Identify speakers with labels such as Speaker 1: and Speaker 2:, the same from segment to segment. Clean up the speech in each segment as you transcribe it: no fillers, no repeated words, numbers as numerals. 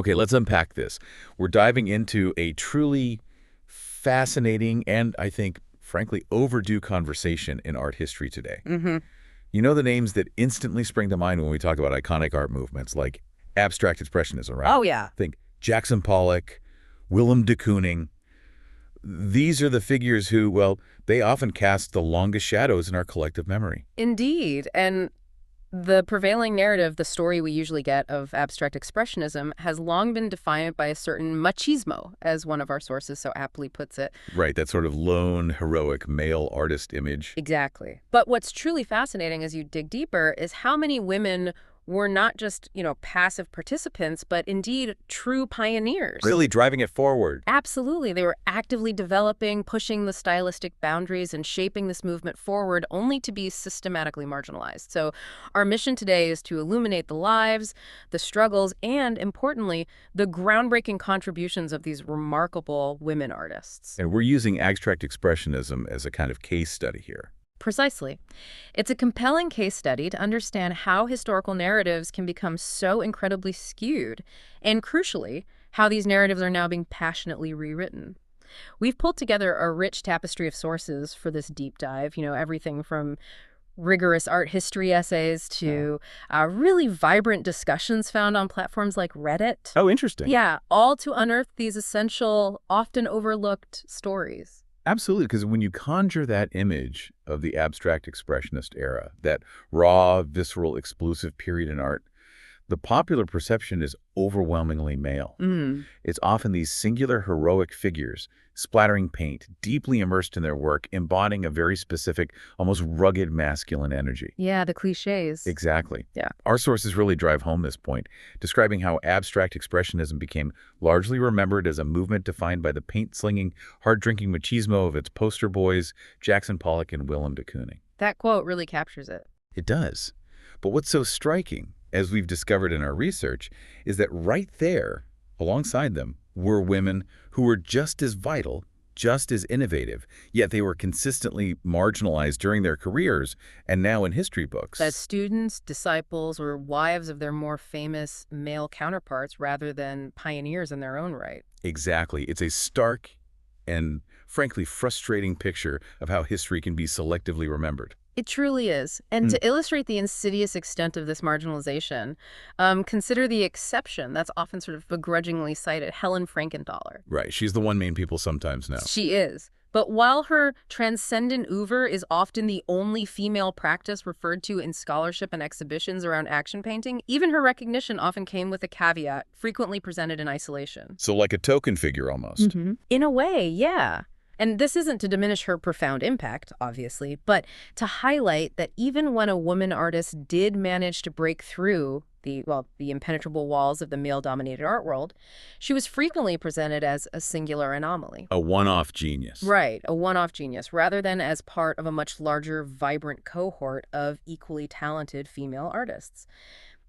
Speaker 1: Okay, let's unpack this. We're diving into a truly fascinating and, I think, frankly, overdue conversation in art history today.
Speaker 2: Mm-hmm.
Speaker 1: You know the names that instantly spring to mind when we talk about iconic art movements like abstract expressionism, right?
Speaker 2: Oh, yeah.
Speaker 1: Think Jackson Pollock, Willem de Kooning. These are the figures who, well, they often cast the longest shadows in our collective memory.
Speaker 2: Indeed. And the prevailing narrative, the story we usually get of abstract expressionism, has long been defined by a certain machismo, as one of our sources so aptly puts it.
Speaker 1: Right, that sort of lone, heroic male artist image.
Speaker 2: Exactly. But what's truly fascinating as you dig deeper is how many women were not just, passive participants, but indeed true pioneers.
Speaker 1: Really driving it forward.
Speaker 2: Absolutely. They were actively developing, pushing the stylistic boundaries, and shaping this movement forward only to be systematically marginalized. So our mission today is to illuminate the lives, the struggles, and, importantly, the groundbreaking contributions of these remarkable women artists.
Speaker 1: And we're using abstract expressionism as a kind of case study here.
Speaker 2: Precisely. It's a compelling case study to understand how historical narratives can become so incredibly skewed, and crucially, how these narratives are now being passionately rewritten. We've pulled together a rich tapestry of sources for this deep dive, everything from rigorous art history essays to really vibrant discussions found on platforms like Reddit.
Speaker 1: Oh, interesting.
Speaker 2: Yeah, all to unearth these essential, often overlooked stories.
Speaker 1: Absolutely, because when you conjure that image of the abstract expressionist era, that raw, visceral, explosive period in art, the popular perception is overwhelmingly male. It's often these singular heroic figures, splattering paint, deeply immersed in their work, embodying a very specific, almost rugged masculine energy.
Speaker 2: Yeah, the cliches.
Speaker 1: Exactly.
Speaker 2: Yeah.
Speaker 1: Our sources really drive home this point, describing how abstract expressionism became largely remembered as a movement defined by the paint-slinging, hard-drinking machismo of its poster boys, Jackson Pollock and Willem de Kooning.
Speaker 2: That quote really captures it.
Speaker 1: It does. But what's so striking, as we've discovered in our research, is that right there, alongside them, were women who were just as vital, just as innovative, yet they were consistently marginalized during their careers and now in history books.
Speaker 2: As students, disciples, or wives of their more famous male counterparts rather than pioneers in their own right.
Speaker 1: Exactly. It's a stark and, frankly, frustrating picture of how history can be selectively remembered.
Speaker 2: It truly is. And to illustrate the insidious extent of this marginalization, consider the exception that's often sort of begrudgingly cited, Helen Frankenthaler.
Speaker 1: Right. She's the one main people sometimes know.
Speaker 2: She is. But while her transcendent oeuvre is often the only female practice referred to in scholarship and exhibitions around action painting, even her recognition often came with a caveat, frequently presented in isolation.
Speaker 1: So like a token figure almost.
Speaker 2: In a way, yeah. And this isn't to diminish her profound impact, obviously, but to highlight that even when a woman artist did manage to break through the impenetrable walls of the male-dominated art world, she was frequently presented as a singular anomaly.
Speaker 1: A one-off genius.
Speaker 2: Right, a one-off genius, rather than as part of a much larger, vibrant cohort of equally talented female artists.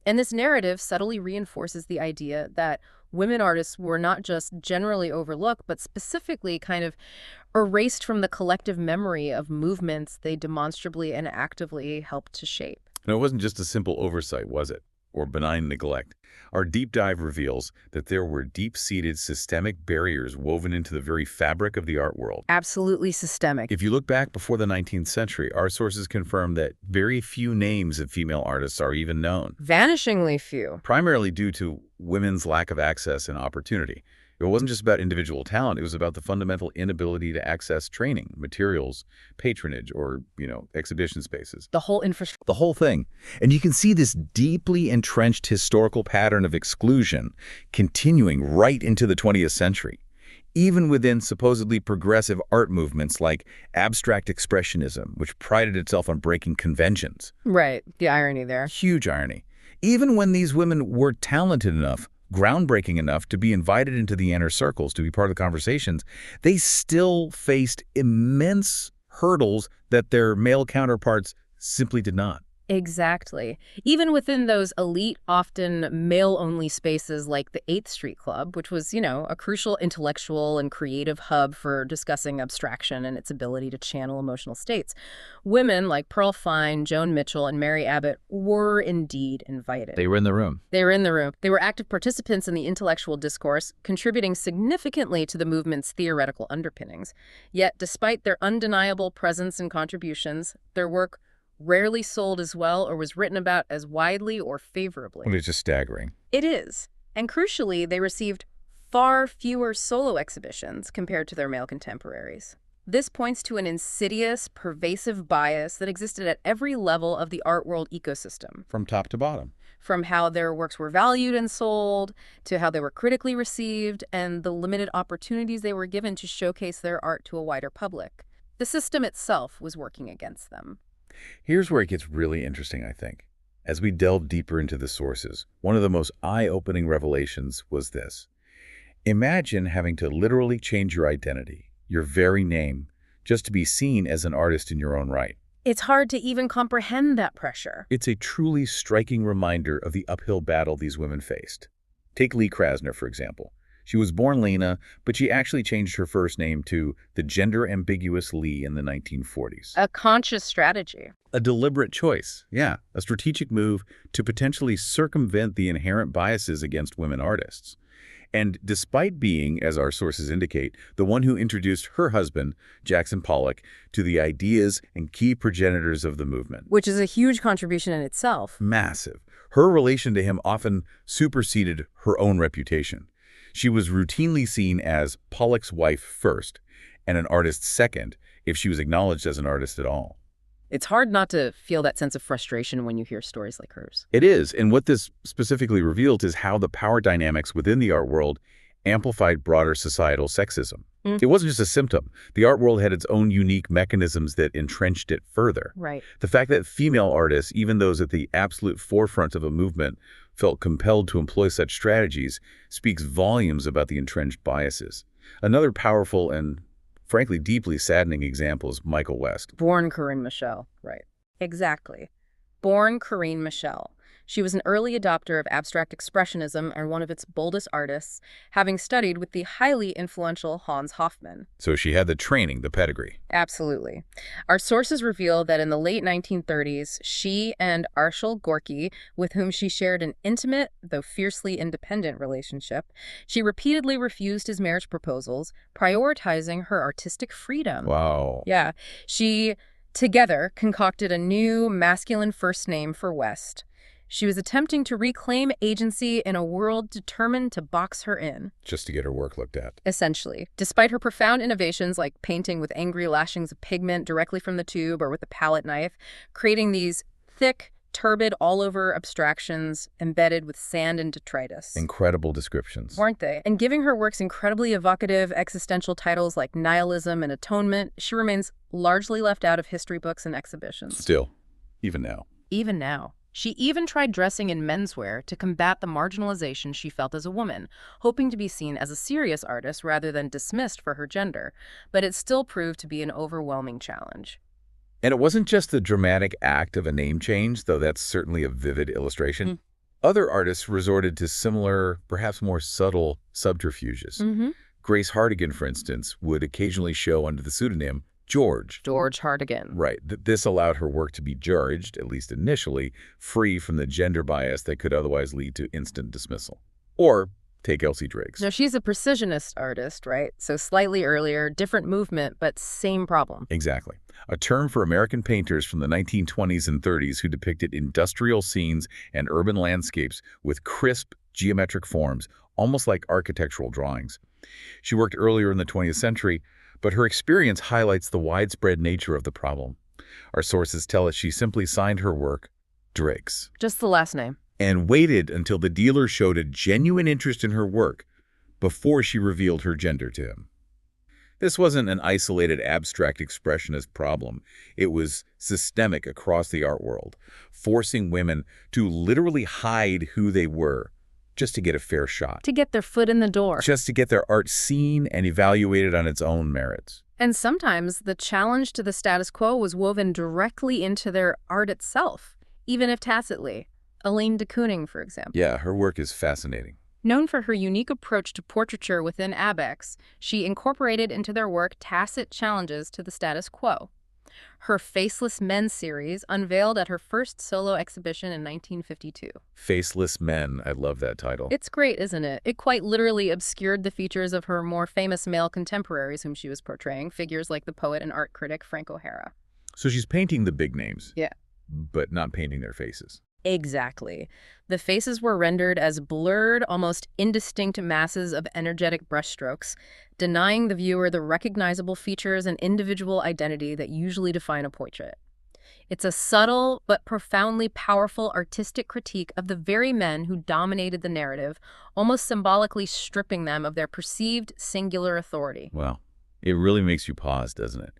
Speaker 2: And this narrative subtly reinforces the idea that women artists were not just generally overlooked, but specifically kind of erased from the collective memory of movements they demonstrably and actively helped to shape.
Speaker 1: And it wasn't just a simple oversight, was it? Or benign neglect. Our deep dive reveals that there were deep-seated systemic barriers woven into the very fabric of the art world.
Speaker 2: Absolutely systemic.
Speaker 1: If you look back before the 19th century, our sources confirm that very few names of female artists are even known.
Speaker 2: Vanishingly few.
Speaker 1: Primarily due to women's lack of access and opportunity. It wasn't just about individual talent, it was about the fundamental inability to access training, materials, patronage, or, exhibition spaces.
Speaker 2: The whole infrastructure.
Speaker 1: The whole thing. And you can see this deeply entrenched historical pattern of exclusion continuing right into the 20th century, even within supposedly progressive art movements like abstract expressionism, which prided itself on breaking conventions.
Speaker 2: Right, the irony there.
Speaker 1: Huge irony. Even when these women were talented enough, groundbreaking enough to be invited into the inner circles, to be part of the conversations, they still faced immense hurdles that their male counterparts simply did not.
Speaker 2: Exactly. Even within those elite, often male-only spaces like the 8th Street Club, which was, a crucial intellectual and creative hub for discussing abstraction and its ability to channel emotional states, women like Pearl Fine, Joan Mitchell, and Mary Abbott were indeed invited.
Speaker 1: They were in the room.
Speaker 2: They were in the room. They were active participants in the intellectual discourse, contributing significantly to the movement's theoretical underpinnings. Yet, despite their undeniable presence and contributions, their work rarely sold as well or was written about as widely or favorably.
Speaker 1: Well, it's just staggering.
Speaker 2: It is. And crucially, they received far fewer solo exhibitions compared to their male contemporaries. This points to an insidious, pervasive bias that existed at every level of the art world ecosystem.
Speaker 1: From top to bottom.
Speaker 2: From how their works were valued and sold, to how they were critically received, and the limited opportunities they were given to showcase their art to a wider public. The system itself was working against them.
Speaker 1: Here's where it gets really interesting, I think. As we delve deeper into the sources, one of the most eye-opening revelations was this. Imagine having to literally change your identity, your very name, just to be seen as an artist in your own right.
Speaker 2: It's hard to even comprehend that pressure.
Speaker 1: It's a truly striking reminder of the uphill battle these women faced. Take Lee Krasner, for example. She was born Lena, but she actually changed her first name to the gender-ambiguous Lee in the 1940s.
Speaker 2: A conscious strategy.
Speaker 1: A deliberate choice, yeah. A strategic move to potentially circumvent the inherent biases against women artists. And despite being, as our sources indicate, the one who introduced her husband, Jackson Pollock, to the ideas and key progenitors of the movement.
Speaker 2: Which is a huge contribution in itself.
Speaker 1: Massive. Her relation to him often superseded her own reputation. She was routinely seen as Pollock's wife first, and an artist second, if she was acknowledged as an artist at all.
Speaker 2: It's hard not to feel that sense of frustration when you hear stories like hers.
Speaker 1: It is, and what this specifically revealed is how the power dynamics within the art world amplified broader societal sexism. It wasn't just a symptom. The art world had its own unique mechanisms that entrenched it further.
Speaker 2: Right.
Speaker 1: The fact that female artists, even those at the absolute forefront of a movement, felt compelled to employ such strategies speaks volumes about the entrenched biases. Another powerful and, frankly, deeply saddening example is Michael West.
Speaker 2: Born Corinne Michel. Right. Exactly. Born Corinne Michel. She was an early adopter of abstract expressionism and one of its boldest artists, having studied with the highly influential Hans Hofmann.
Speaker 1: So she had the training, the pedigree.
Speaker 2: Absolutely. Our sources reveal that in the late 1930s, she and Arshil Gorky, with whom she shared an intimate, though fiercely independent relationship, she repeatedly refused his marriage proposals, prioritizing her artistic freedom.
Speaker 1: Wow.
Speaker 2: Yeah. She, together, concocted a new masculine first name for West. She was attempting to reclaim agency in a world determined to box her in.
Speaker 1: Just to get her work looked at.
Speaker 2: Essentially. Despite her profound innovations like painting with angry lashings of pigment directly from the tube or with a palette knife, creating these thick, turbid, all-over abstractions embedded with sand and detritus.
Speaker 1: Incredible descriptions.
Speaker 2: Weren't they? And giving her works incredibly evocative existential titles like Nihilism and Atonement, she remains largely left out of history books and exhibitions.
Speaker 1: Still, even now.
Speaker 2: Even now. She even tried dressing in menswear to combat the marginalization she felt as a woman, hoping to be seen as a serious artist rather than dismissed for her gender, but it still proved to be an overwhelming challenge.
Speaker 1: And it wasn't just the dramatic act of a name change, though that's certainly a vivid illustration. Other artists resorted to similar, perhaps more subtle subterfuges. Grace Hardigan, for instance, would occasionally show under the pseudonym George.
Speaker 2: George Hardigan.
Speaker 1: Right. This allowed her work to be judged, at least initially, free from the gender bias that could otherwise lead to instant dismissal. Or take Elsie Driggs.
Speaker 2: Now, she's a precisionist artist, right? So slightly earlier, different movement, but same problem.
Speaker 1: Exactly. A term for American painters from the 1920s and 30s who depicted industrial scenes and urban landscapes with crisp, geometric forms, almost like architectural drawings. She worked earlier in the 20th century, but her experience highlights the widespread nature of the problem. Our sources tell us she simply signed her work, Driggs.
Speaker 2: Just the last name.
Speaker 1: And waited until the dealer showed a genuine interest in her work before she revealed her gender to him. This wasn't an isolated abstract expressionist problem. It was systemic across the art world, forcing women to literally hide who they were just to get a fair shot.
Speaker 2: To get their foot in the door.
Speaker 1: Just to get their art seen and evaluated on its own merits.
Speaker 2: And sometimes the challenge to the status quo was woven directly into their art itself. even if tacitly. Elaine de Kooning, for example.
Speaker 1: Yeah, her work is fascinating.
Speaker 2: Known for her unique approach to portraiture within ABEX, she incorporated into their work tacit challenges to the status quo. Her Faceless Men series unveiled at her first solo exhibition in 1952.
Speaker 1: Faceless Men, I love that title.
Speaker 2: It's great, isn't it? It quite literally obscured the features of her more famous male contemporaries whom she was portraying, figures like the poet and art critic Frank O'Hara.
Speaker 1: So she's painting the big names.
Speaker 2: Yeah.
Speaker 1: But not painting their faces.
Speaker 2: Exactly. The faces were rendered as blurred, almost indistinct masses of energetic brushstrokes, denying the viewer the recognizable features and individual identity that usually define a portrait. It's a subtle but profoundly powerful artistic critique of the very men who dominated the narrative, almost symbolically stripping them of their perceived singular authority.
Speaker 1: Wow. It really makes you pause, doesn't it?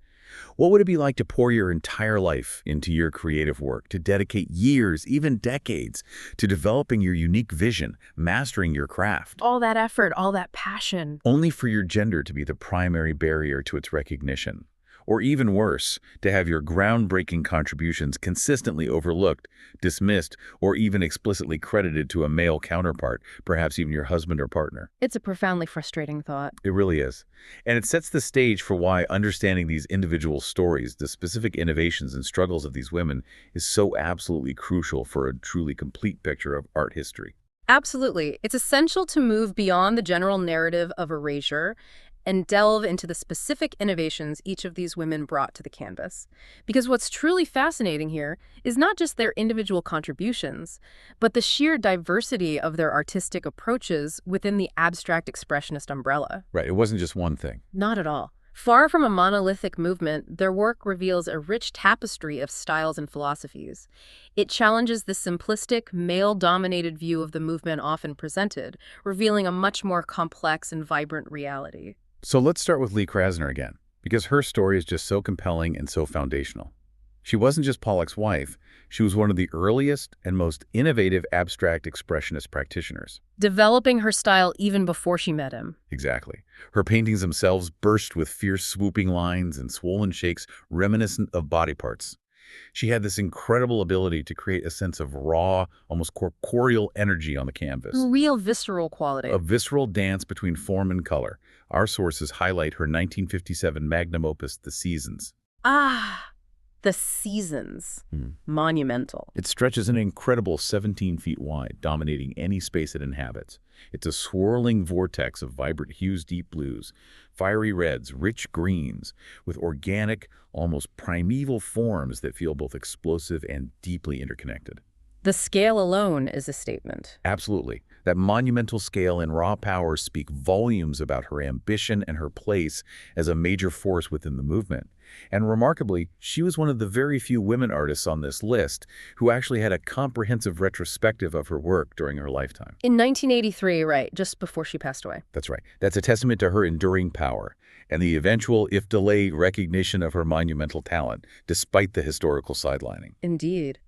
Speaker 1: What would it be like to pour your entire life into your creative work, to dedicate years, even decades, to developing your unique vision, mastering your craft?
Speaker 2: All that effort, all that passion.
Speaker 1: Only for your gender to be the primary barrier to its recognition. Or even worse, to have your groundbreaking contributions consistently overlooked, dismissed, or even explicitly credited to a male counterpart, perhaps even your husband or partner.
Speaker 2: It's a profoundly frustrating thought.
Speaker 1: It really is. And it sets the stage for why understanding these individual stories, the specific innovations and struggles of these women, is so absolutely crucial for a truly complete picture of art history.
Speaker 2: Absolutely. It's essential to move beyond the general narrative of erasure and delve into the specific innovations each of these women brought to the canvas. Because what's truly fascinating here is not just their individual contributions, but the sheer diversity of their artistic approaches within the abstract expressionist umbrella.
Speaker 1: Right, it wasn't just one thing.
Speaker 2: Not at all. Far from a monolithic movement, their work reveals a rich tapestry of styles and philosophies. It challenges the simplistic, male-dominated view of the movement often presented, revealing a much more complex and vibrant reality.
Speaker 1: So let's start with Lee Krasner again, because her story is just so compelling and so foundational. She wasn't just Pollock's wife, she was one of the earliest and most innovative abstract expressionist practitioners.
Speaker 2: Developing her style even before she met him.
Speaker 1: Exactly. Her paintings themselves burst with fierce swooping lines and swollen shakes reminiscent of body parts. She had this incredible ability to create a sense of raw, almost corporeal energy on the canvas.
Speaker 2: Real visceral quality.
Speaker 1: A visceral dance between form and color. Our sources highlight her 1957 magnum opus, The Seasons.
Speaker 2: Ah, The Seasons. Monumental.
Speaker 1: It stretches an incredible 17 feet wide, dominating any space it inhabits. It's a swirling vortex of vibrant hues, deep blues, fiery reds, rich greens, with organic, almost primeval forms that feel both explosive and deeply interconnected.
Speaker 2: The scale alone is a statement.
Speaker 1: Absolutely. That monumental scale and raw power speak volumes about her ambition and her place as a major force within the movement. And remarkably, she was one of the very few women artists on this list who actually had a comprehensive retrospective of her work during her lifetime.
Speaker 2: In 1983, right, just before she passed away.
Speaker 1: That's right. That's a testament to her enduring power and the eventual, if delayed, recognition of her monumental talent, despite the historical sidelining.
Speaker 2: Indeed.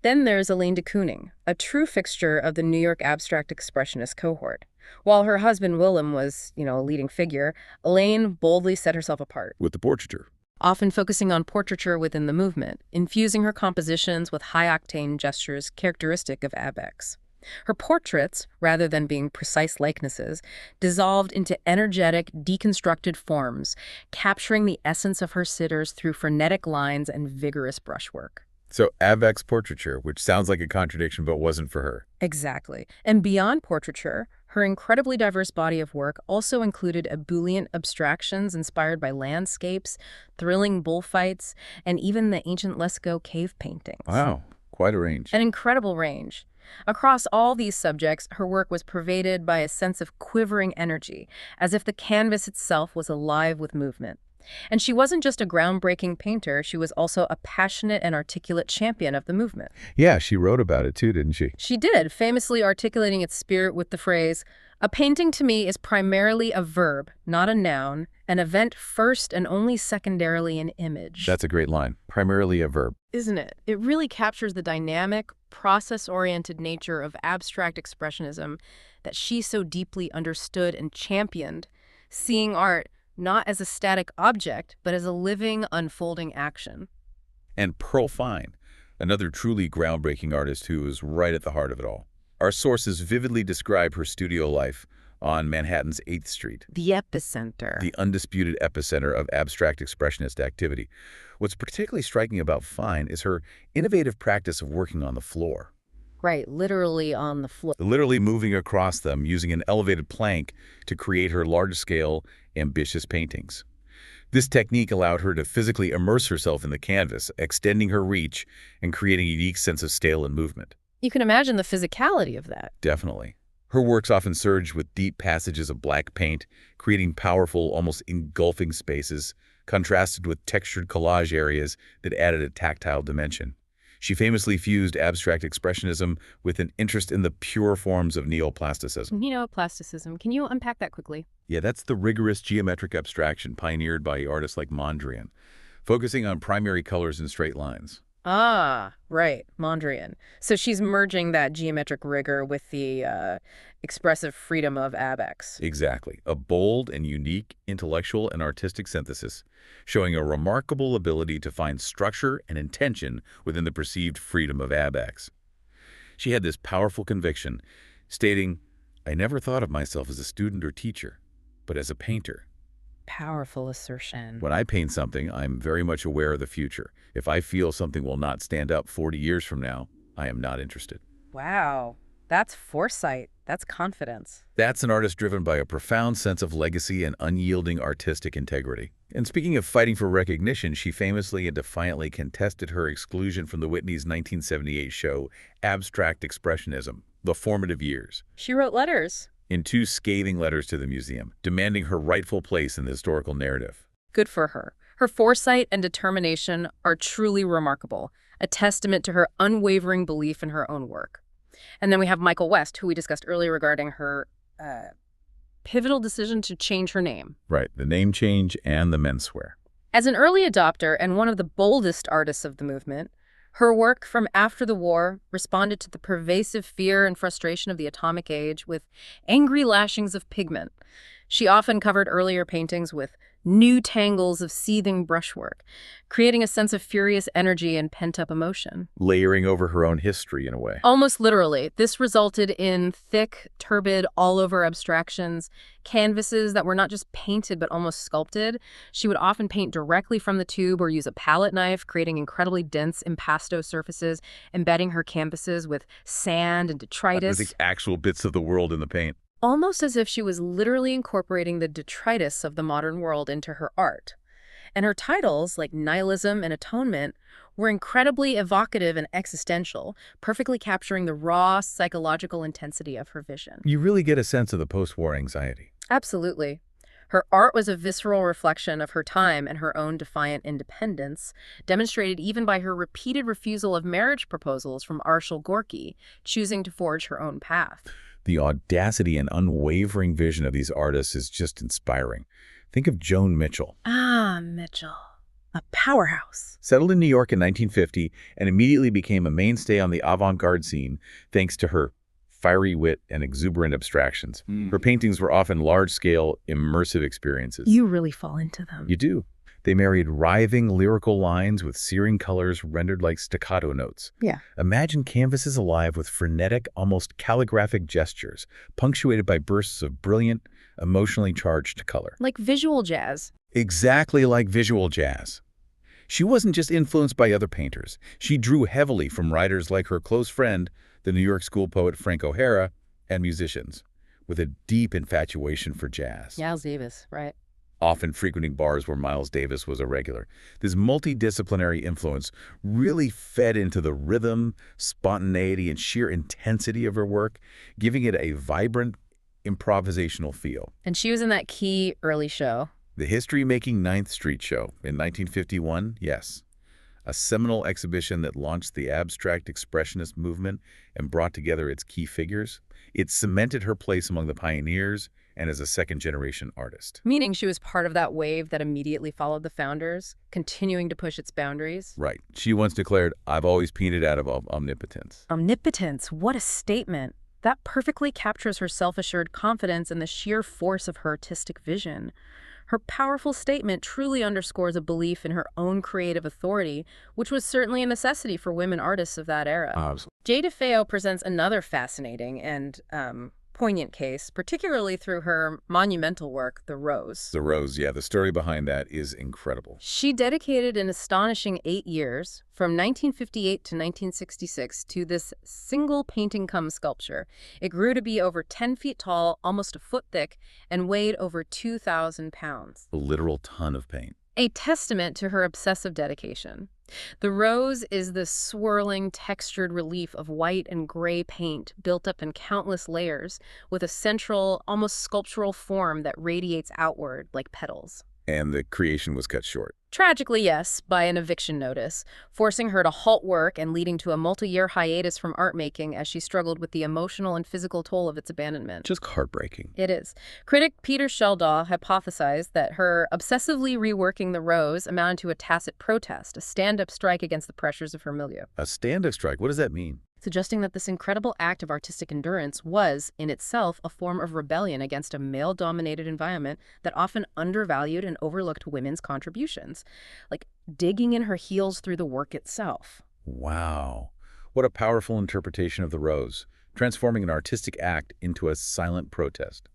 Speaker 2: Then there's Elaine de Kooning, a true fixture of the New York abstract expressionist cohort. While her husband Willem was, a leading figure, Elaine boldly set herself apart.
Speaker 1: With the portraiture.
Speaker 2: Often focusing on portraiture within the movement, infusing her compositions with high-octane gestures characteristic of ABEX. Her portraits, rather than being precise likenesses, dissolved into energetic, deconstructed forms, capturing the essence of her sitters through frenetic lines and vigorous brushwork.
Speaker 1: So ABEX portraiture, which sounds like a contradiction but wasn't for her.
Speaker 2: Exactly. And beyond portraiture, her incredibly diverse body of work also included ebullient abstractions inspired by landscapes, thrilling bullfights, and even the ancient Lascaux cave paintings.
Speaker 1: Wow, quite a range.
Speaker 2: An incredible range. Across all these subjects, her work was pervaded by a sense of quivering energy, as if the canvas itself was alive with movement. And she wasn't just a groundbreaking painter, she was also a passionate and articulate champion of the movement.
Speaker 1: Yeah, she wrote about it too, didn't she?
Speaker 2: She did, famously articulating its spirit with the phrase, "A painting to me is primarily a verb, not a noun, an event first and only secondarily an image."
Speaker 1: That's a great line. Primarily a verb.
Speaker 2: Isn't it? It really captures the dynamic, process-oriented nature of abstract expressionism that she so deeply understood and championed, seeing art not as a static object, but as a living, unfolding action.
Speaker 1: And Pearl Fine, another truly groundbreaking artist who was right at the heart of it all. Our sources vividly describe her studio life on Manhattan's 8th Street,
Speaker 2: The epicenter.
Speaker 1: the undisputed epicenter of abstract expressionist activity. What's particularly striking about Fine is her innovative practice of working on the floor.
Speaker 2: Right, literally on the floor.
Speaker 1: Literally moving across them using an elevated plank to create her large-scale, ambitious paintings. This technique allowed her to physically immerse herself in the canvas, extending her reach and creating a unique sense of scale and movement.
Speaker 2: You can imagine the physicality of that.
Speaker 1: Definitely. Her works often surge with deep passages of black paint, creating powerful, almost engulfing spaces, contrasted with textured collage areas that added a tactile dimension. She famously fused abstract expressionism with an interest in the pure forms of neoplasticism.
Speaker 2: Neoplasticism. Can you unpack that quickly?
Speaker 1: Yeah, that's the rigorous geometric abstraction pioneered by artists like Mondrian, focusing on primary colors and straight lines.
Speaker 2: Ah, right, Mondrian. So she's merging that geometric rigor with the expressive freedom of ABEX.
Speaker 1: Exactly. A bold and unique intellectual and artistic synthesis, showing a remarkable ability to find structure and intention within the perceived freedom of ABEX. She had this powerful conviction, stating, "I never thought of myself as a student or teacher, but as a painter.
Speaker 2: Powerful assertion.
Speaker 1: When I paint something, I'm very much aware of the future. If I feel something will not stand up 40 years from now, I am not interested."
Speaker 2: Wow, that's foresight. That's confidence.
Speaker 1: That's an artist driven by a profound sense of legacy and unyielding artistic integrity. And speaking of fighting for recognition, she famously and defiantly contested her exclusion from the Whitney's 1978 show, Abstract Expressionism, The Formative Years,
Speaker 2: She wrote letters.
Speaker 1: in 2 scathing letters to the museum, demanding her rightful place in the historical narrative.
Speaker 2: Good for her. Her foresight and determination are truly remarkable, a testament to her unwavering belief in her own work. And then we have Michael West, who we discussed earlier regarding her pivotal decision to change her name.
Speaker 1: Right, the name change and the menswear.
Speaker 2: As an early adopter and one of the boldest artists of the movement, her work from after the war responded to the pervasive fear and frustration of the atomic age with angry lashings of pigment. She often covered earlier paintings with new tangles of seething brushwork, creating a sense of furious energy and pent-up emotion.
Speaker 1: Layering over her own history in a way.
Speaker 2: Almost literally, this resulted in thick, turbid, all-over abstractions, canvases that were not just painted but almost sculpted. She would often paint directly from the tube or use a palette knife, creating incredibly dense impasto surfaces, embedding her canvases with sand and detritus.
Speaker 1: With the actual bits of the world in the paint.
Speaker 2: Almost as if she was literally incorporating the detritus of the modern world into her art. And her titles, like Nihilism and Atonement, were incredibly evocative and existential, perfectly capturing the raw psychological intensity of her vision.
Speaker 1: You really get a sense of the post-war anxiety.
Speaker 2: Absolutely. Her art was a visceral reflection of her time and her own defiant independence, demonstrated even by her repeated refusal of marriage proposals from Arshil Gorky, choosing to forge her own path.
Speaker 1: The audacity and unwavering vision of these artists is just inspiring. Think of Joan Mitchell.
Speaker 2: Ah, Mitchell. A powerhouse.
Speaker 1: Settled in New York in 1950 and immediately became a mainstay on the avant-garde scene thanks to her fiery wit and exuberant abstractions. Her paintings were often large-scale, immersive experiences.
Speaker 2: You really fall into them.
Speaker 1: You do. They married writhing lyrical lines with searing colors rendered like staccato notes.
Speaker 2: Yeah.
Speaker 1: Imagine canvases alive with frenetic, almost calligraphic gestures, punctuated by bursts of brilliant, emotionally charged color.
Speaker 2: Like visual jazz.
Speaker 1: Exactly like visual jazz. She wasn't just influenced by other painters. She drew heavily from writers like her close friend, the New York school poet Frank O'Hara, and musicians, with a deep infatuation for jazz.
Speaker 2: Miles Davis, right.
Speaker 1: Often frequenting bars where Miles Davis was a regular. This multidisciplinary influence really fed into the rhythm, spontaneity, and sheer intensity of her work, giving it a vibrant, improvisational feel.
Speaker 2: And she was in that key early show.
Speaker 1: The history-making 9th Street Show in 1951, yes. A seminal exhibition that launched the abstract expressionist movement and brought together its key figures. It cemented her place among the pioneers and as a second-generation artist.
Speaker 2: Meaning she was part of that wave that immediately followed the founders, continuing to push its boundaries.
Speaker 1: Right. She once declared, "I've always painted out of omnipotence."
Speaker 2: Omnipotence, what a statement. That perfectly captures her self-assured confidence and the sheer force of her artistic vision. Her powerful statement truly underscores a belief in her own creative authority, which was certainly a necessity for women artists of that era.
Speaker 1: Absolutely.
Speaker 2: Jay DeFeo presents another fascinating and poignant case, particularly through her monumental work, The Rose.
Speaker 1: The Rose, yeah, the story behind that is incredible.
Speaker 2: She dedicated an astonishing 8 years, from 1958 to 1966, to this single painting-cum-sculpture. It grew to be over 10 feet tall, almost a foot thick, and weighed over 2,000 pounds.
Speaker 1: A literal ton of paint.
Speaker 2: A testament to her obsessive dedication. The Rose is the swirling, textured relief of white and gray paint built up in countless layers, with a central, almost sculptural form that radiates outward like petals.
Speaker 1: And the creation was cut short.
Speaker 2: Tragically, yes, by an eviction notice, forcing her to halt work and leading to a multi-year hiatus from art making as she struggled with the emotional and physical toll of its abandonment.
Speaker 1: Just heartbreaking.
Speaker 2: It is. Critic Peter Sheldaw hypothesized that her obsessively reworking The Rose amounted to a tacit protest, a stand-up strike against the pressures of her milieu.
Speaker 1: A stand-up strike, what does that mean?
Speaker 2: Suggesting that this incredible act of artistic endurance was, in itself, a form of rebellion against a male-dominated environment that often undervalued and overlooked women's contributions, like digging in her heels through the work itself.
Speaker 1: Wow. What a powerful interpretation of The Rose, transforming an artistic act into a silent protest.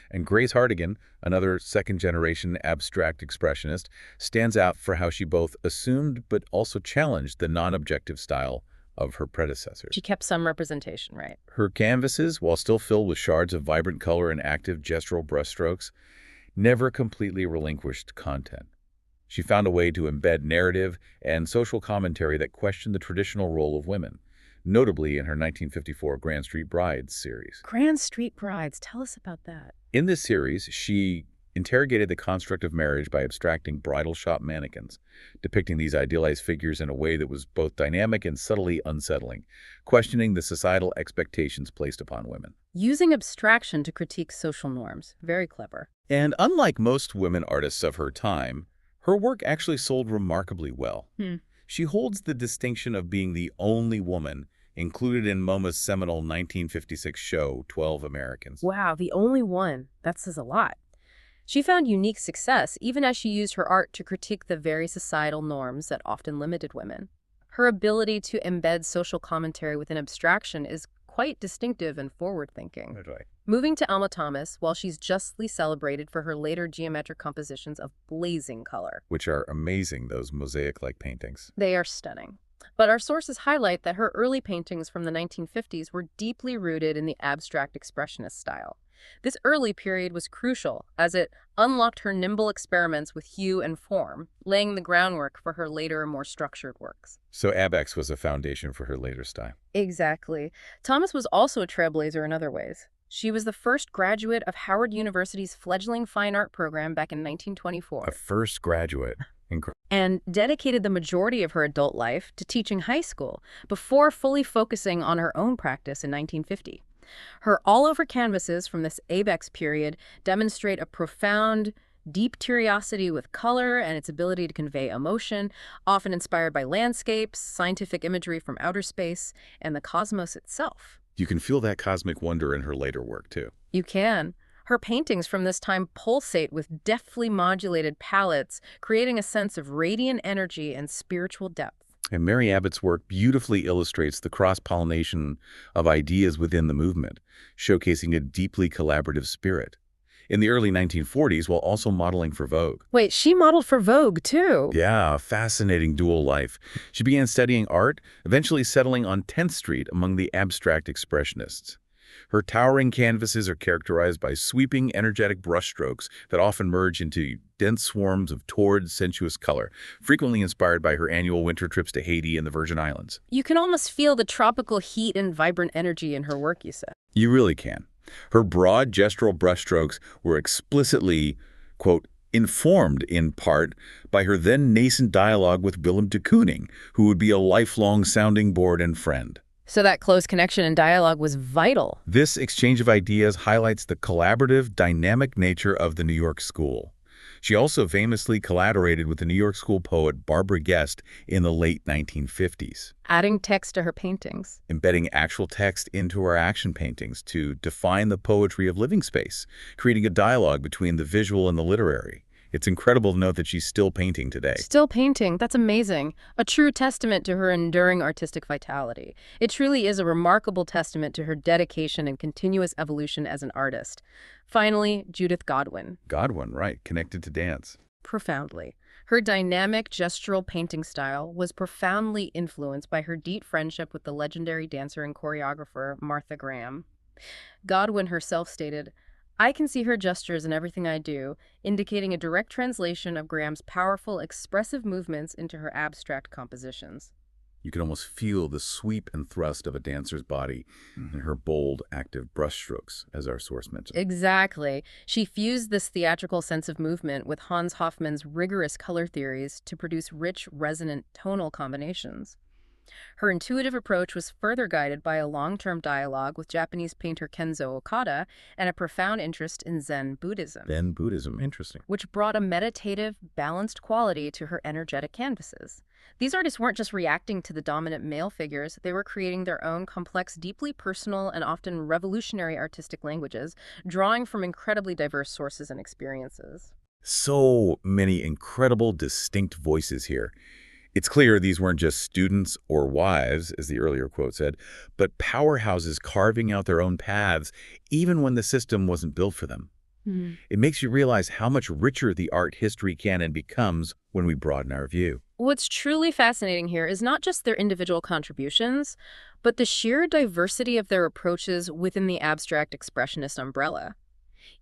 Speaker 1: And Grace Hardigan, another second-generation abstract expressionist, stands out for how she both assumed but also challenged the non-objective style of her predecessors.
Speaker 2: She kept some representation, right?
Speaker 1: Her canvases, while still filled with shards of vibrant color and active gestural brushstrokes, never completely relinquished content. She found a way to embed narrative and social commentary that questioned the traditional role of women, notably in her 1954 Grand Street Brides series.
Speaker 2: Grand Street Brides, tell us about that.
Speaker 1: In this series, she interrogated the construct of marriage by abstracting bridal shop mannequins, depicting these idealized figures in a way that was both dynamic and subtly unsettling, questioning the societal expectations placed upon women.
Speaker 2: Using abstraction to critique social norms. Very clever.
Speaker 1: And unlike most women artists of her time, her work actually sold remarkably well. She holds the distinction of being the only woman included in MoMA's seminal 1956 show, 12 Americans.
Speaker 2: Wow, the only one. That says a lot. She found unique success even as she used her art to critique the very societal norms that often limited women. Her ability to embed social commentary within abstraction is quite distinctive and forward-thinking.
Speaker 1: That's right.
Speaker 2: Moving to Alma Thomas, while she's justly celebrated for her later geometric compositions of blazing color.
Speaker 1: Which are amazing, those mosaic-like paintings.
Speaker 2: They are stunning. But our sources highlight that her early paintings from the 1950s were deeply rooted in the abstract expressionist style. This early period was crucial, as it unlocked her nimble experiments with hue and form, laying the groundwork for her later, more structured works.
Speaker 1: So ABEX was a foundation for her later style.
Speaker 2: Exactly. Thomas was also a trailblazer in other ways. She was the first graduate of Howard University's fledgling fine art program back in 1924.
Speaker 1: A first graduate. Incredible.
Speaker 2: And dedicated the majority of her adult life to teaching high school before fully focusing on her own practice in 1950. Her all-over canvases from this ABEX period demonstrate a profound, deep curiosity with color and its ability to convey emotion, often inspired by landscapes, scientific imagery from outer space, and the cosmos itself.
Speaker 1: You can feel that cosmic wonder in her later work, too.
Speaker 2: You can. Her paintings from this time pulsate with deftly modulated palettes, creating a sense of radiant energy and spiritual depth.
Speaker 1: And Mary Abbott's work beautifully illustrates the cross-pollination of ideas within the movement, showcasing a deeply collaborative spirit. In the early 1940s, while also modeling for Vogue.
Speaker 2: Wait, she modeled for Vogue, too?
Speaker 1: Yeah, a fascinating dual life. She began studying art, eventually settling on 10th Street among the abstract expressionists. Her towering canvases are characterized by sweeping, energetic brushstrokes that often merge into dense swarms of torrid, sensuous color, frequently inspired by her annual winter trips to Haiti and the Virgin Islands.
Speaker 2: You can almost feel the tropical heat and vibrant energy in her work, you said.
Speaker 1: You really can. Her broad gestural brushstrokes were explicitly, quote, informed in part by her then nascent dialogue with Willem de Kooning, who would be a lifelong sounding board and friend.
Speaker 2: So that close connection and dialogue was vital.
Speaker 1: This exchange of ideas highlights the collaborative, dynamic nature of the New York School. She also famously collaborated with the New York School poet Barbara Guest in the late 1950s.
Speaker 2: Adding text to her paintings.
Speaker 1: Embedding actual text into her action paintings to define the poetry of living space, creating a dialogue between the visual and the literary. It's incredible to note that she's still painting today.
Speaker 2: Still painting. That's amazing. A true testament to her enduring artistic vitality. It truly is a remarkable testament to her dedication and continuous evolution as an artist. Finally, Judith Godwin.
Speaker 1: Godwin, right, connected to dance.
Speaker 2: Profoundly. Her dynamic, gestural painting style was profoundly influenced by her deep friendship with the legendary dancer and choreographer Martha Graham. Godwin herself stated, "I can see her gestures in everything I do, indicating a direct translation of Graham's powerful, expressive movements into her abstract compositions."
Speaker 1: You can almost feel the sweep and thrust of a dancer's body in her bold, active brushstrokes, as our source mentioned.
Speaker 2: Exactly. She fused this theatrical sense of movement with Hans Hofmann's rigorous color theories to produce rich, resonant tonal combinations. Her intuitive approach was further guided by a long-term dialogue with Japanese painter Kenzo Okada and a profound interest in Zen Buddhism.
Speaker 1: Zen Buddhism, interesting.
Speaker 2: Which brought a meditative, balanced quality to her energetic canvases. These artists weren't just reacting to the dominant male figures, they were creating their own complex, deeply personal, and often revolutionary artistic languages, drawing from incredibly diverse sources and experiences.
Speaker 1: So many incredible, distinct voices here. It's clear these weren't just students or wives, as the earlier quote said, but powerhouses carving out their own paths, even when the system wasn't built for them. It makes you realize how much richer the art history can and becomes when we broaden our view.
Speaker 2: What's truly fascinating here is not just their individual contributions, but the sheer diversity of their approaches within the abstract expressionist umbrella.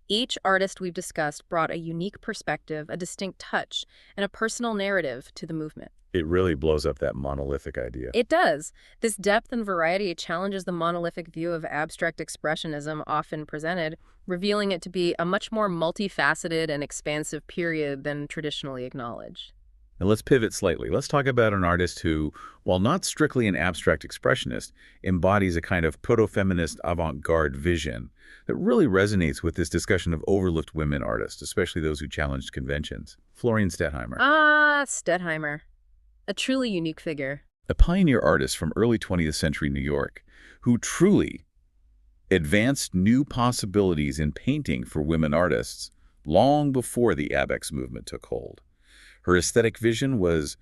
Speaker 2: Each artist we've discussed brought a unique perspective, a distinct touch, and a personal narrative to the movement.
Speaker 1: It really blows up that monolithic idea.
Speaker 2: It does. This depth and variety challenges the monolithic view of abstract expressionism often presented, revealing it to be a much more multifaceted and expansive period than traditionally acknowledged.
Speaker 1: Now let's pivot slightly. Let's talk about an artist who, while not strictly an abstract expressionist, embodies a kind of proto-feminist avant-garde vision that really resonates with this discussion of overlooked women artists, especially those who challenged conventions. Florian Stettheimer.
Speaker 2: Stettheimer. A truly unique figure.
Speaker 1: A pioneer artist from early 20th century New York who truly advanced new possibilities in painting for women artists long before the ABEX movement took hold. Her aesthetic vision was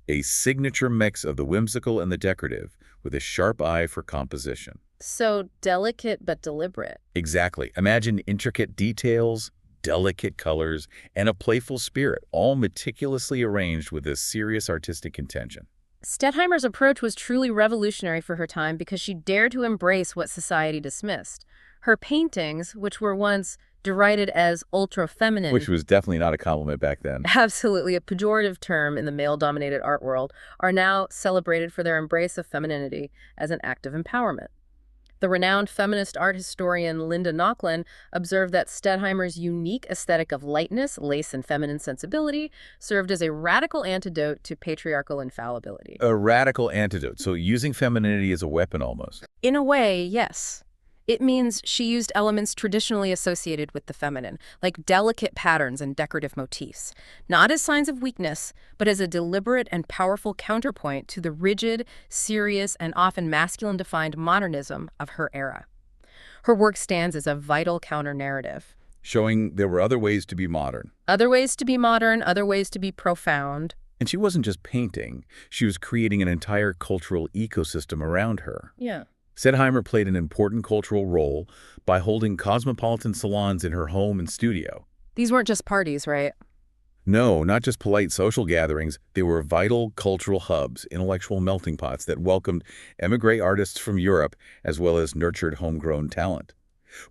Speaker 1: a signature mix of the whimsical and the decorative, with a sharp eye for composition.
Speaker 2: So delicate but deliberate.
Speaker 1: Exactly. Imagine intricate details, delicate colors, and a playful spirit, all meticulously arranged with a serious artistic intention.
Speaker 2: Stettheimer's approach was truly revolutionary for her time because she dared to embrace what society dismissed. Her paintings, which were once derided as ultra-feminine,
Speaker 1: Which was definitely not a compliment back then.
Speaker 2: absolutely a pejorative term in the male-dominated art world, are now celebrated for their embrace of femininity as an act of empowerment. The renowned feminist art historian Linda Nochlin observed that Stettheimer's unique aesthetic of lightness, lace, and feminine sensibility served as a radical antidote to patriarchal infallibility.
Speaker 1: A radical antidote, so using femininity as a weapon almost.
Speaker 2: In a way, yes. It means she used elements traditionally associated with the feminine, like delicate patterns and decorative motifs, not as signs of weakness, but as a deliberate and powerful counterpoint to the rigid, serious, and often masculine-defined modernism of her era. Her work stands as a vital counter-narrative.
Speaker 1: Showing there were other ways to be modern.
Speaker 2: Other ways to be modern, other ways to be profound.
Speaker 1: And she wasn't just painting, she was creating an entire cultural ecosystem around her.
Speaker 2: Yeah.
Speaker 1: Stettheimer played an important cultural role by holding cosmopolitan salons in her home and studio.
Speaker 2: These weren't just parties, right?
Speaker 1: No, not just polite social gatherings. They were vital cultural hubs, intellectual melting pots that welcomed émigré artists from Europe as well as nurtured homegrown talent.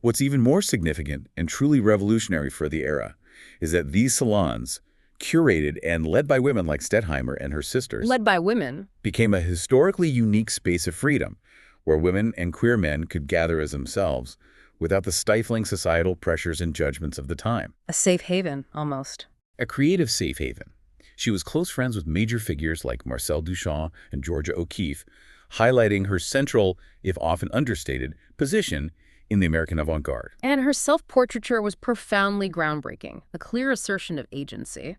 Speaker 1: What's even more significant and truly revolutionary for the era is that these salons, curated and led by women like Stettheimer and her sisters,
Speaker 2: Led by women.
Speaker 1: became a historically unique space of freedom, where women and queer men could gather as themselves without the stifling societal pressures and judgments of the time.
Speaker 2: A safe haven, almost.
Speaker 1: A creative safe haven. She was close friends with major figures like Marcel Duchamp and Georgia O'Keeffe, highlighting her central, if often understated, position in the American avant-garde.
Speaker 2: And her self-portraiture was profoundly groundbreaking, a clear assertion of agency.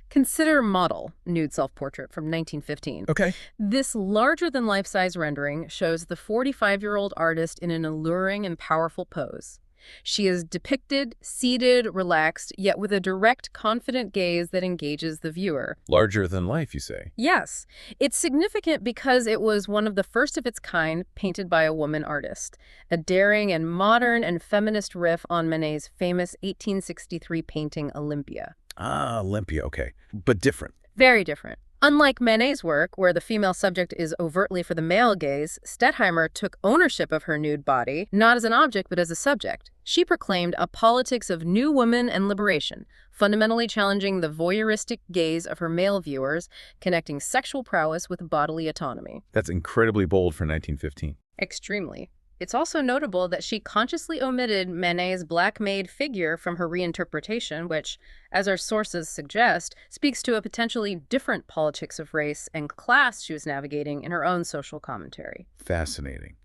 Speaker 2: Consider Model, nude self-portrait from 1915.
Speaker 1: Okay.
Speaker 2: This larger-than-life-size rendering shows the 45-year-old artist in an alluring and powerful pose. She is depicted, seated, relaxed, yet with a direct, confident gaze that engages the viewer.
Speaker 1: Larger than life, you say?
Speaker 2: Yes, it's significant because it was one of the first of its kind painted by a woman artist, a daring and modern and feminist riff on Manet's famous 1863 painting Olympia.
Speaker 1: Ah, Olympia, okay. But different.
Speaker 2: Very different. Unlike Manet's work, where the female subject is overtly for the male gaze, Stettheimer took ownership of her nude body, not as an object but as a subject. She proclaimed a politics of new woman and liberation, fundamentally challenging the voyeuristic gaze of her male viewers, connecting sexual prowess with bodily autonomy.
Speaker 1: That's incredibly bold for 1915.
Speaker 2: Extremely. It's also notable that she consciously omitted Manet's black-maid figure from her reinterpretation, which, as our sources suggest, speaks to a potentially different politics of race and class she was navigating in her own social commentary.
Speaker 1: Fascinating.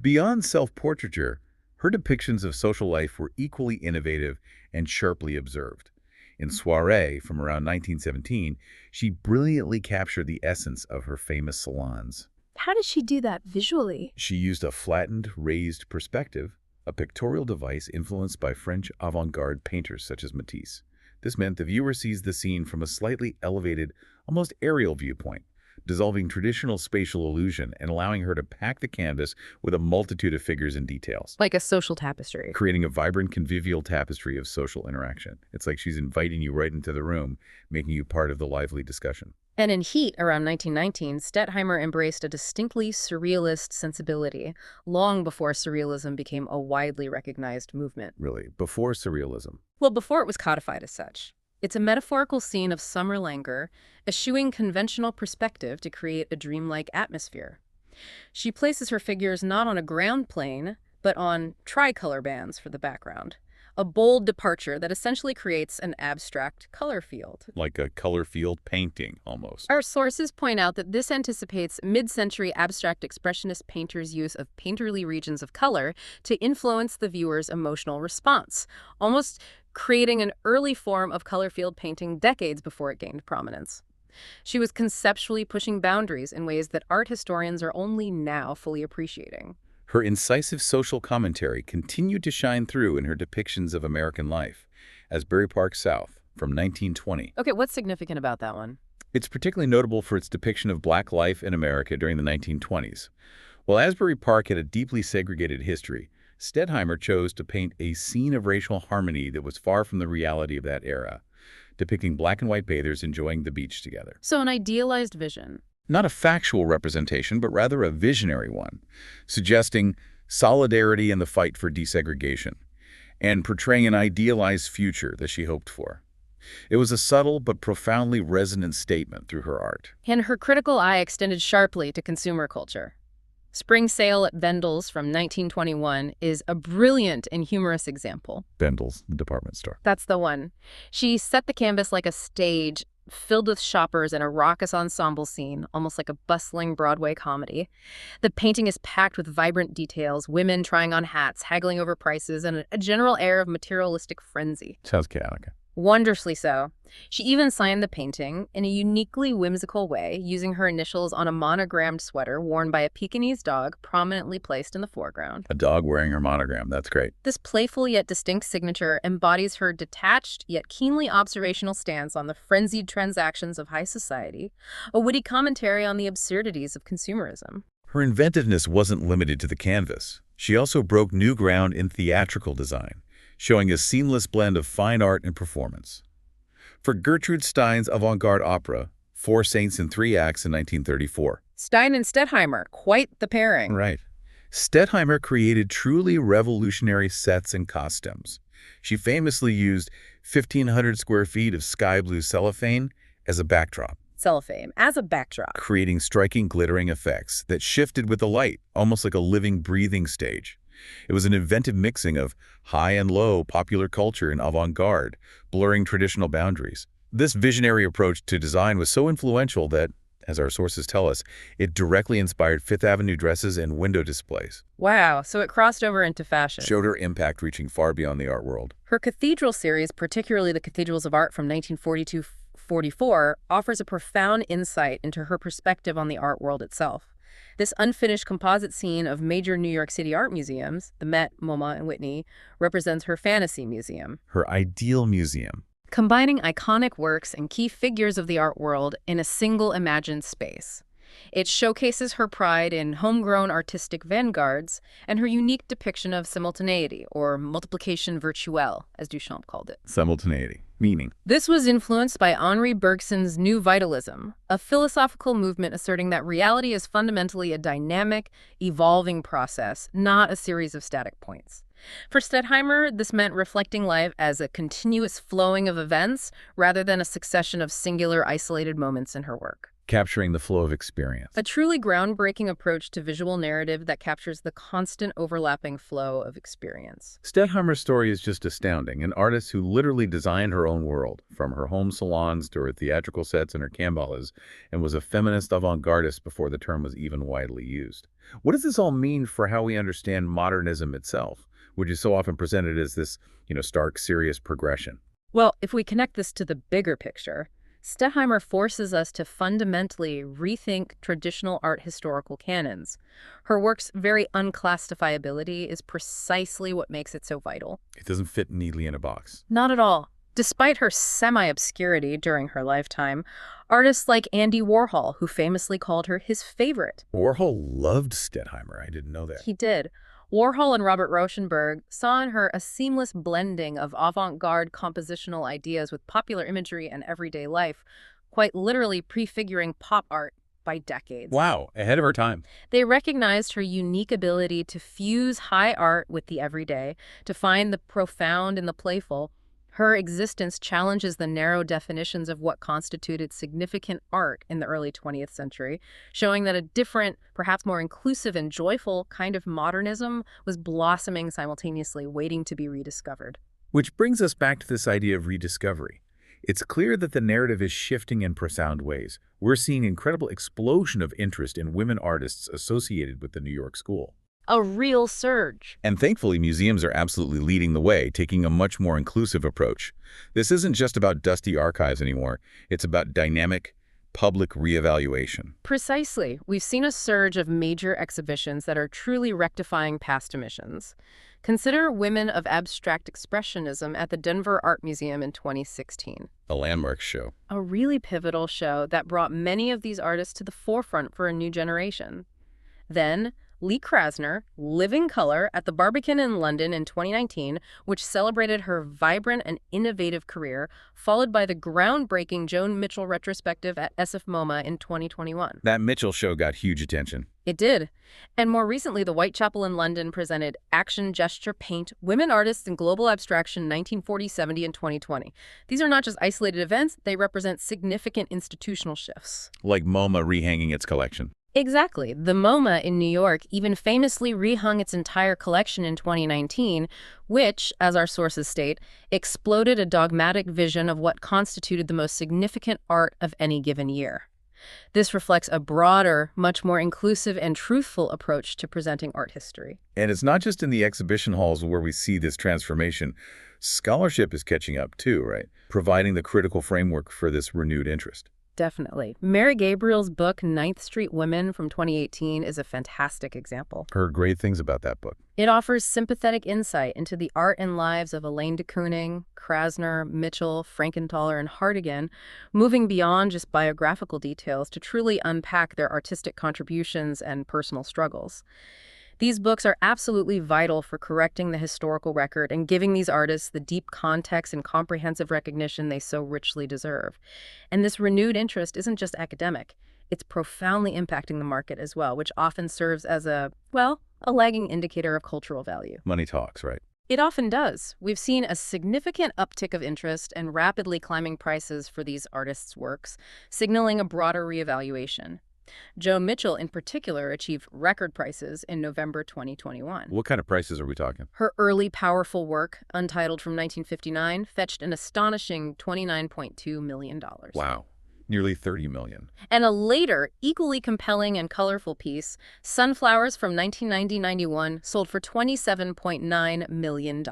Speaker 1: Beyond self-portraiture, her depictions of social life were equally innovative and sharply observed. In Soirée, from around 1917, she brilliantly captured the essence of her famous salons.
Speaker 2: How did she do that visually?
Speaker 1: She used a flattened, raised perspective, a pictorial device influenced by French avant-garde painters such as Matisse. This meant the viewer sees the scene from a slightly elevated, almost aerial viewpoint, dissolving traditional spatial illusion and allowing her to pack the canvas with a multitude of figures and details.
Speaker 2: Like a social tapestry.
Speaker 1: Creating a vibrant, convivial tapestry of social interaction. It's like she's inviting you right into the room, making you part of the lively discussion.
Speaker 2: And in Heat, around 1919, Stettheimer embraced a distinctly surrealist sensibility, long before surrealism became a widely recognized movement.
Speaker 1: Really, before surrealism.
Speaker 2: Well, before it was codified as such. It's a metaphorical scene of summer languor, eschewing conventional perspective to create a dreamlike atmosphere. She places her figures not on a ground plane, but on tricolor bands for the background. A bold departure that essentially creates an abstract color field.
Speaker 1: Like a color field painting, almost.
Speaker 2: Our sources point out that this anticipates mid-century abstract expressionist painters' use of painterly regions of color to influence the viewer's emotional response, almost creating an early form of color field painting decades before it gained prominence. She was conceptually pushing boundaries in ways that art historians are only now fully appreciating.
Speaker 1: Her incisive social commentary continued to shine through in her depictions of American life, Asbury Park South, from 1920.
Speaker 2: Okay, what's significant about that one?
Speaker 1: It's particularly notable for its depiction of black life in America during the 1920s. While Asbury Park had a deeply segregated history, Stettheimer chose to paint a scene of racial harmony that was far from the reality of that era, depicting black and white bathers enjoying the beach together.
Speaker 2: So an idealized vision.
Speaker 1: Not a factual representation, but rather a visionary one, suggesting solidarity in the fight for desegregation, and portraying an idealized future that she hoped for. It was a subtle but profoundly resonant statement through her art.
Speaker 2: And her critical eye extended sharply to consumer culture. Spring Sale at Bendel's from 1921 is a brilliant and humorous example.
Speaker 1: Bendel's, the department store.
Speaker 2: That's the one. She set the canvas like a stage, filled with shoppers and a raucous ensemble scene, almost like a bustling Broadway comedy. The painting is packed with vibrant details, women trying on hats, haggling over prices, and a general air of materialistic frenzy.
Speaker 1: Sounds chaotic.
Speaker 2: Wondrously so. She even signed the painting in a uniquely whimsical way, using her initials on a monogrammed sweater worn by a Pekingese dog prominently placed in the foreground.
Speaker 1: A dog wearing her monogram. That's great.
Speaker 2: This playful yet distinct signature embodies her detached yet keenly observational stance on the frenzied transactions of high society, a witty commentary on the absurdities of consumerism.
Speaker 1: Her inventiveness wasn't limited to the canvas. She also broke new ground in theatrical design, showing a seamless blend of fine art and performance. For Gertrude Stein's avant-garde opera, Four Saints in Three Acts in 1934.
Speaker 2: Stein and Stettheimer, quite the pairing.
Speaker 1: Right. Stettheimer created truly revolutionary sets and costumes. She famously used 1,500 square feet of sky blue cellophane as a backdrop.
Speaker 2: Cellophane, as a backdrop.
Speaker 1: Creating striking glittering effects that shifted with the light, almost like a living, breathing stage. It was an inventive mixing of high and low popular culture and avant-garde, blurring traditional boundaries. This visionary approach to design was so influential that, as our sources tell us, it directly inspired Fifth Avenue dresses and window displays.
Speaker 2: Wow, so it crossed over into fashion.
Speaker 1: Showed her impact reaching far beyond the art world.
Speaker 2: Her cathedral series, particularly the Cathedrals of Art from 1942-44, offers a profound insight into her perspective on the art world itself. This unfinished composite scene of major New York City art museums, the Met, MoMA, and Whitney, represents her fantasy museum,
Speaker 1: Her ideal museum.
Speaker 2: combining iconic works and key figures of the art world in a single imagined space. It showcases her pride in homegrown artistic vanguards and her unique depiction of simultaneity, or multiplication virtuelle, as Duchamp called it.
Speaker 1: Simultaneity. Meaning.
Speaker 2: This was influenced by Henri Bergson's New Vitalism, a philosophical movement asserting that reality is fundamentally a dynamic, evolving process, not a series of static points. For Stettheimer, this meant reflecting life as a continuous flowing of events rather than a succession of singular, isolated moments in her work.
Speaker 1: Capturing the flow of experience.
Speaker 2: A truly groundbreaking approach to visual narrative that captures the constant overlapping flow of experience.
Speaker 1: Stettheimer's story is just astounding. An artist who literally designed her own world, from her home salons to her theatrical sets and her Kambalas, and was a feminist avant-gardist before the term was even widely used. What does this all mean for how we understand modernism itself, which is so often presented as this, stark, serious progression?
Speaker 2: Well, if we connect this to the bigger picture, Stettheimer forces us to fundamentally rethink traditional art historical canons. Her work's very unclassifiability is precisely what makes it so vital.
Speaker 1: It doesn't fit neatly in a box.
Speaker 2: Not at all. Despite her semi-obscurity during her lifetime, artists like Andy Warhol, who famously called her his favorite.
Speaker 1: Warhol loved Stettheimer. I didn't know that.
Speaker 2: He did. Warhol and Robert Rauschenberg saw in her a seamless blending of avant-garde compositional ideas with popular imagery and everyday life, quite literally prefiguring pop art by decades.
Speaker 1: Wow, ahead of her time.
Speaker 2: They recognized her unique ability to fuse high art with the everyday, to find the profound in the playful. Her existence challenges the narrow definitions of what constituted significant art in the early 20th century, showing that a different, perhaps more inclusive and joyful kind of modernism was blossoming simultaneously, waiting to be rediscovered.
Speaker 1: Which brings us back to this idea of rediscovery. It's clear that the narrative is shifting in profound ways. We're seeing an incredible explosion of interest in women artists associated with the New York School.
Speaker 2: A real surge.
Speaker 1: And thankfully, museums are absolutely leading the way, taking a much more inclusive approach. This isn't just about dusty archives anymore. It's about dynamic, public reevaluation.
Speaker 2: Precisely. We've seen a surge of major exhibitions that are truly rectifying past omissions. Consider Women of Abstract Expressionism at the Denver Art Museum in 2016.
Speaker 1: A landmark show.
Speaker 2: A really pivotal show that brought many of these artists to the forefront for a new generation. Then, Lee Krasner, Living Color, at the Barbican in London in 2019, which celebrated her vibrant and innovative career, followed by the groundbreaking Joan Mitchell retrospective at SF MoMA in 2021.
Speaker 1: That Mitchell show got huge attention.
Speaker 2: It did. And more recently, the Whitechapel in London presented Action, Gesture, Paint, Women Artists in Global Abstraction 1940-70 in 2020. These are not just isolated events, they represent significant institutional shifts.
Speaker 1: Like MoMA rehanging its collection.
Speaker 2: Exactly. The MoMA in New York even famously rehung its entire collection in 2019, which, as our sources state, exploded a dogmatic vision of what constituted the most significant art of any given year. This reflects a broader, much more inclusive and truthful approach to presenting art history.
Speaker 1: And it's not just in the exhibition halls where we see this transformation. Scholarship is catching up too, right? Providing the critical framework for this renewed interest.
Speaker 2: Definitely. Mary Gabriel's book, Ninth Street Women from 2018, is a fantastic example.
Speaker 1: Heard great things about that book.
Speaker 2: It offers sympathetic insight into the art and lives of Elaine de Kooning, Krasner, Mitchell, Frankenthaler, and Hartigan, moving beyond just biographical details to truly unpack their artistic contributions and personal struggles. These books are absolutely vital for correcting the historical record and giving these artists the deep context and comprehensive recognition they so richly deserve. And this renewed interest isn't just academic. It's profoundly impacting the market as well, which often serves as a lagging indicator of cultural value.
Speaker 1: Money talks, right?
Speaker 2: It often does. We've seen a significant uptick of interest and rapidly climbing prices for these artists' works, signaling a broader reevaluation. Joan Mitchell, in particular, achieved record prices in November 2021.
Speaker 1: What kind of prices are we talking?
Speaker 2: Her early powerful work, Untitled from 1959, fetched an astonishing $29.2 million.
Speaker 1: Wow. Nearly 30 million.
Speaker 2: And a later, equally compelling and colorful piece, Sunflowers from 1990-91, sold for $27.9 million.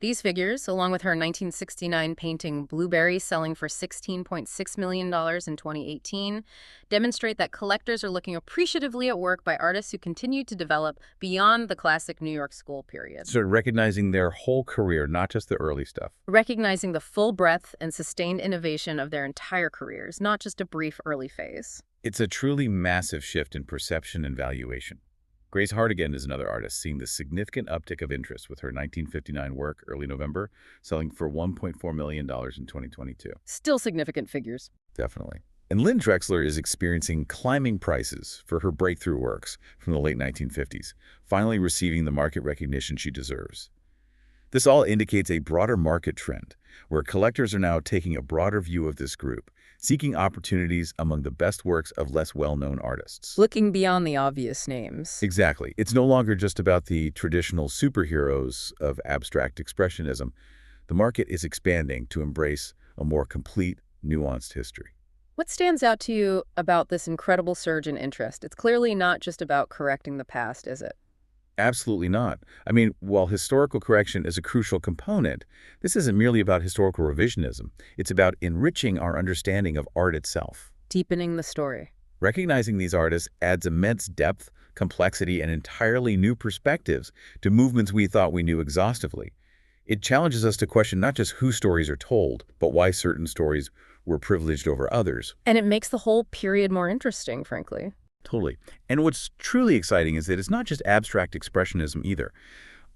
Speaker 2: These figures, along with her 1969 painting Blueberry selling for $16.6 million in 2018, demonstrate that collectors are looking appreciatively at work by artists who continue to develop beyond the classic New York School period.
Speaker 1: So recognizing their whole career, not just the early stuff.
Speaker 2: Recognizing the full breadth and sustained innovation of their entire careers, not just a brief early phase.
Speaker 1: It's a truly massive shift in perception and valuation. Grace Hardigan is another artist seeing the significant uptick of interest with her 1959 work, Early November, selling for $1.4 million in 2022.
Speaker 2: Still significant figures.
Speaker 1: Definitely. And Lynn Drexler is experiencing climbing prices for her breakthrough works from the late 1950s, finally receiving the market recognition she deserves. This all indicates a broader market trend, where collectors are now taking a broader view of this group, seeking opportunities among the best works of less well-known artists.
Speaker 2: Looking beyond the obvious names.
Speaker 1: Exactly. It's no longer just about the traditional superheroes of abstract expressionism. The market is expanding to embrace a more complete, nuanced history.
Speaker 2: What stands out to you about this incredible surge in interest? It's clearly not just about correcting the past, is it?
Speaker 1: Absolutely not. I mean, while historical correction is a crucial component, this isn't merely about historical revisionism. It's about enriching our understanding of art itself.
Speaker 2: Deepening the story.
Speaker 1: Recognizing these artists adds immense depth, complexity, and entirely new perspectives to movements we thought we knew exhaustively. It challenges us to question not just whose stories are told, but why certain stories were privileged over others.
Speaker 2: And it makes the whole period more interesting, frankly.
Speaker 1: Totally. And what's truly exciting is that it's not just abstract expressionism either.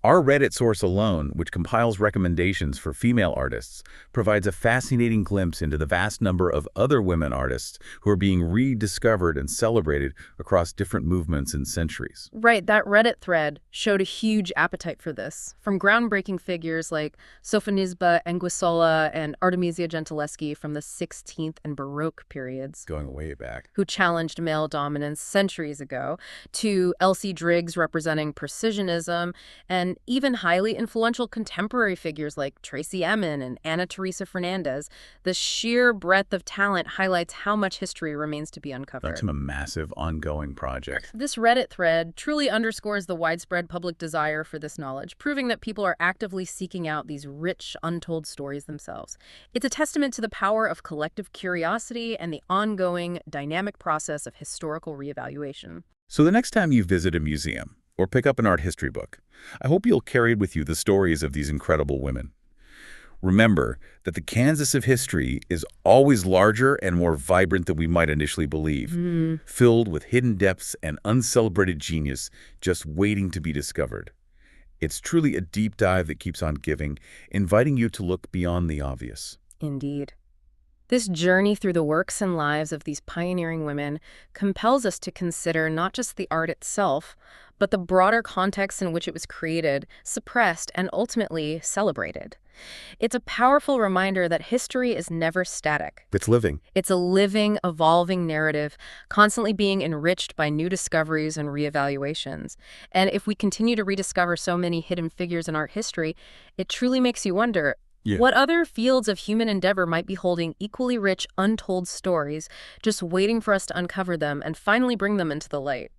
Speaker 1: Our Reddit source alone, which compiles recommendations for female artists, provides a fascinating glimpse into the vast number of other women artists who are being rediscovered and celebrated across different movements and centuries.
Speaker 2: Right, that Reddit thread showed a huge appetite for this, from groundbreaking figures like Sofonisba Anguissola and Artemisia Gentileschi from the 16th and Baroque periods,
Speaker 1: Going way back.
Speaker 2: who challenged male dominance centuries ago, to Elsie Driggs representing precisionism, and even highly influential contemporary figures like Tracy Emin and Anna Teresa Fernandez. The sheer breadth of talent highlights how much history remains to be uncovered.
Speaker 1: That's a massive ongoing project.
Speaker 2: This Reddit thread truly underscores the widespread public desire for this knowledge, proving that people are actively seeking out these rich, untold stories themselves. It's a testament to the power of collective curiosity and the ongoing, dynamic process of historical reevaluation.
Speaker 1: So the next time you visit a museum or pick up an art history book, I hope you'll carry with you the stories of these incredible women. Remember that the Kansas of history is always larger and more vibrant than we might initially believe, filled with hidden depths and uncelebrated genius just waiting to be discovered. It's truly a deep dive that keeps on giving, inviting you to look beyond the obvious.
Speaker 2: Indeed. This journey through the works and lives of these pioneering women compels us to consider not just the art itself, but the broader context in which it was created, suppressed, and ultimately celebrated. It's a powerful reminder that history is never static.
Speaker 1: It's living.
Speaker 2: It's a living, evolving narrative, constantly being enriched by new discoveries and reevaluations. And if we continue to rediscover so many hidden figures in art history, it truly makes you wonder, what other fields of human endeavor might be holding equally rich, untold stories, just waiting for us to uncover them and finally bring them into the light?